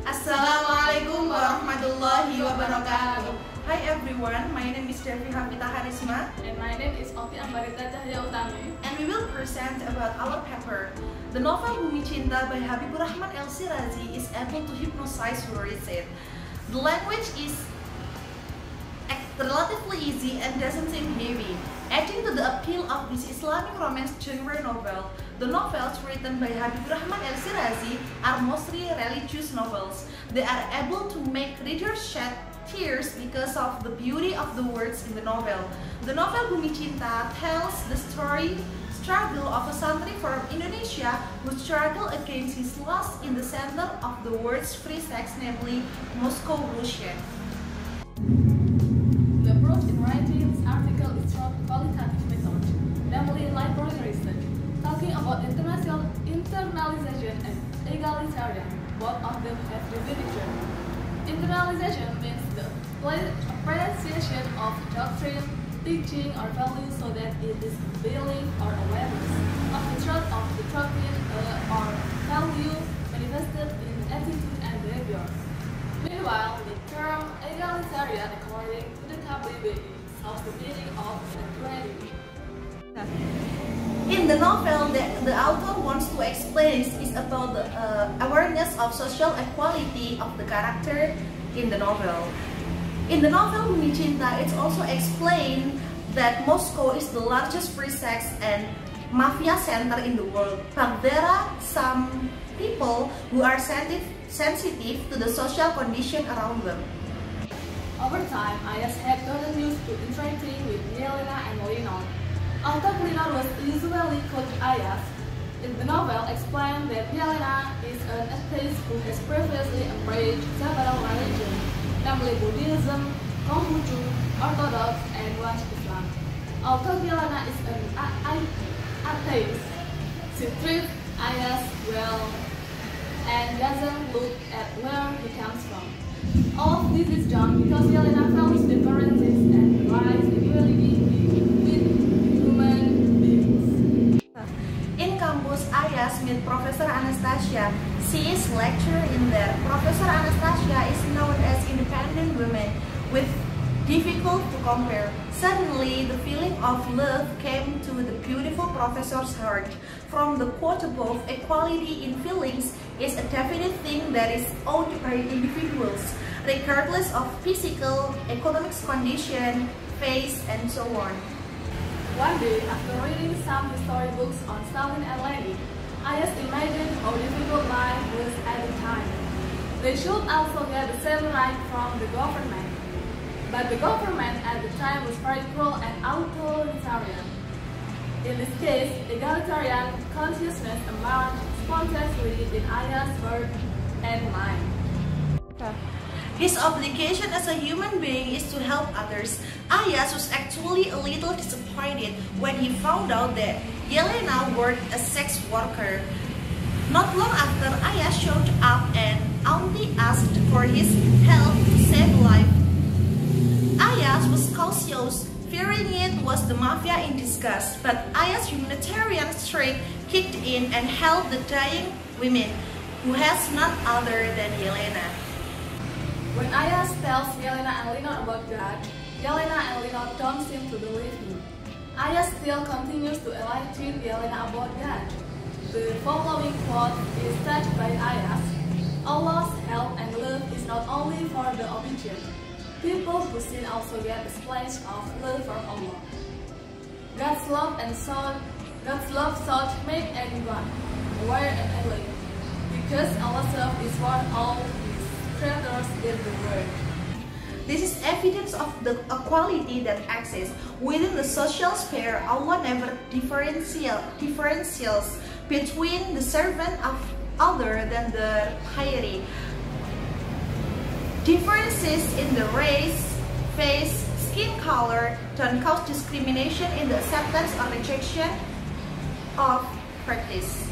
Assalamualaikum warahmatullahi wabarakatuh. Hi everyone, my name is Devi Kharisma and my name is Okky Ambarita Utami, and we will present about our paper. The novel Bumi Cinta by Habiburrohman El Shirazy is able to hypnotize who reads it. The language is relatively easy and doesn't seem heavy, adding to the appeal of this Islamic romance genre novel. The novels written by Habiburrohman El Shirazy are mostly religious novels. They are able to make readers shed tears because of the beauty of the words in the novel. The novel Bumi Cinta tells the struggle of a santri from Indonesia who struggled against his loss in the center of the world's free sex, namely Moscow, Russia. The approach in writing this article is through qualitative method, namely library research, talking about internalization and egalitarian. Both of them have the literature. Internalization means the appreciation of doctrine, teaching, or value so that it is belief or awareness of the truth of the doctrine or value manifested in attitude and behavior. Meanwhile, the term egalitarian, according to the KBBI, shows the meaning of equality. In the novel, the author wants to explain is about the awareness of social equality of the character in the novel. In the novel Bumi Cinta, it's also explained that Moscow is the largest free sex and mafia center in the world, but there are some people who are sensitive to the social condition around them. Over time, Ayas had gotten used to interacting with Yelena and Leonor. Although Leonor was usually called Ayas, in the novel explained that Yelena is an atheist who has previously embraced several religions, namely Buddhism, Confucius, Orthodox, and one Islam. Although Yelena is an atheist, she treats Ayas well and doesn't look at where he comes from. All of this is done because Yelena values differences and relies on equality with human beings. In campus, Ayas meets Professor Anastasia. She is lecturer in there. Professor Anastasia is known as independent woman with difficult to compare. Suddenly, the feeling of love came to the beautiful professor's heart. From the quote above, equality in feelings is a definite thing that is owned by individuals, regardless of physical, economic condition, face, and so on. One day, after reading some history books on Stalin and Lenin, Ayas imagined how difficult life was at the time. They should also get the same right from the government. But the government at the time was very cruel and authoritarian. In this case, egalitarian consciousness emerged spontaneously in Ayas' heart and mind. His obligation as a human being is to help others. Ayas was actually a little disappointed when he found out that Yelena worked as a sex worker. Not long after, Ayas showed up and Auntie asked for his help to save life. Ayas was cautious, fearing it was the mafia in disguise, but Ayas' humanitarian streak kicked in and helped the dying women, who has none other than Yelena. When Ayas tells Yelena and Leonor about God, Yelena and Leonor don't seem to believe him. Ayas still continues to enlighten Yelena about God. The following quote is touched by Ayas: Allah's help and love is not only for the obedient. People who sin also get a splash of love from Allah. God's love sought make anyone aware and alert, because Allah's love is for all His creatures in the world. This is evidence of the equality that exists within the social sphere. Allah never differentiates between the servant of other than the piety. Differences in the race, face, skin color don't cause discrimination in the acceptance or rejection of practice.